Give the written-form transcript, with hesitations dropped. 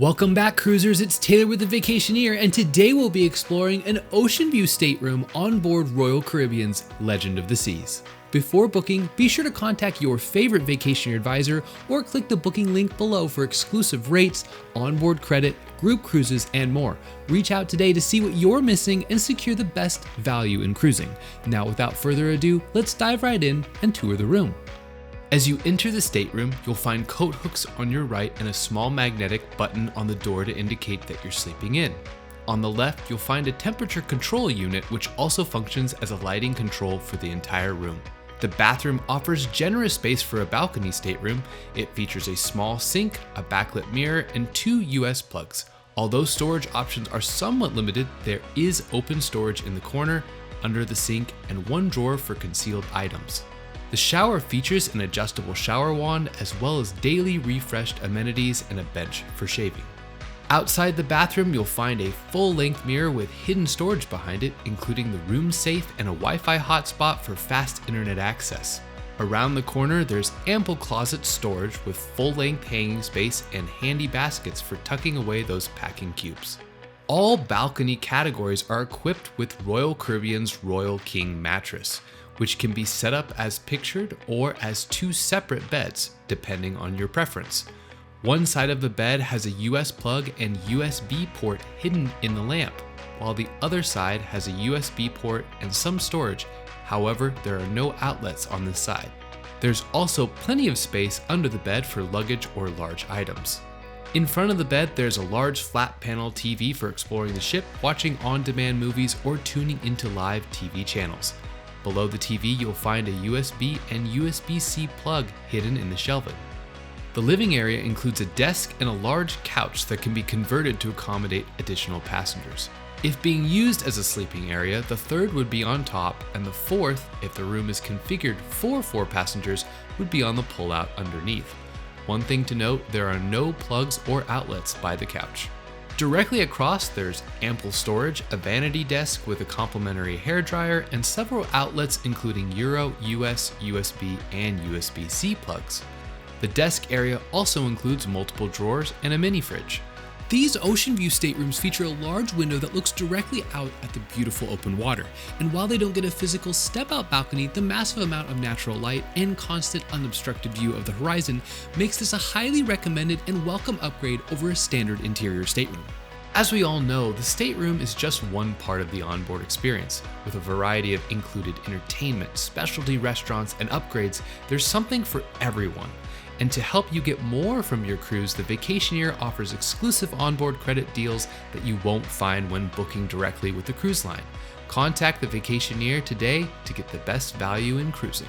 Welcome back, cruisers. It's Taylor with the Vacationeer, and today we'll be exploring an Oceanview Stateroom on board Royal Caribbean's Legend of the Seas. Before booking, be sure to contact your favorite Vacationeer advisor or click the booking link below for exclusive rates, onboard credit, group cruises, and more. Reach out today to see what you're missing and secure the best value in cruising. Now, without further ado, let's dive right in and tour the room. As you enter the stateroom, you'll find coat hooks on your right and a small magnetic button on the door to indicate that you're sleeping in. On the left, you'll find a temperature control unit which also functions as a lighting control for the entire room. The bathroom offers generous space for a balcony stateroom. It features a small sink, a backlit mirror, and 2 US plugs. Although storage options are somewhat limited, there is open storage in the corner, under the sink, and 1 drawer for concealed items. The shower features an adjustable shower wand as well as daily refreshed amenities and a bench for shaving. Outside the bathroom, you'll find a full-length mirror with hidden storage behind it, including the room safe and a Wi-Fi hotspot for fast internet access. Around the corner, there's ample closet storage with full-length hanging space and handy baskets for tucking away those packing cubes. All balcony categories are equipped with Royal Caribbean's Royal King mattress, which can be set up as pictured or as 2 separate beds, depending on your preference. One side of the bed has a US plug and USB port hidden in the lamp, while the other side has a USB port and some storage. However, there are no outlets on this side. There's also plenty of space under the bed for luggage or large items. In front of the bed, there's a large flat panel TV for exploring the ship, watching on-demand movies, or tuning into live TV channels. Below the TV, you'll find a USB and USB-C plug hidden in the shelving. The living area includes a desk and a large couch that can be converted to accommodate additional passengers. If being used as a sleeping area, the third would be on top, and the fourth, if the room is configured for 4 passengers, would be on the pullout underneath. One thing to note, there are no plugs or outlets by the couch. Directly across, there's ample storage, a vanity desk with a complimentary hairdryer, and several outlets including Euro, US, USB, and USB-C plugs. The desk area also includes multiple drawers and a mini fridge. These Oceanview staterooms feature a large window that looks directly out at the beautiful open water. And while they don't get a physical step-out balcony, the massive amount of natural light and constant unobstructed view of the horizon makes this a highly recommended and welcome upgrade over a standard interior stateroom. As we all know, the stateroom is just one part of the onboard experience. With a variety of included entertainment, specialty restaurants, and upgrades, there's something for everyone. And to help you get more from your cruise, the Vacationeer offers exclusive onboard credit deals that you won't find when booking directly with the cruise line. Contact the Vacationeer today to get the best value in cruising.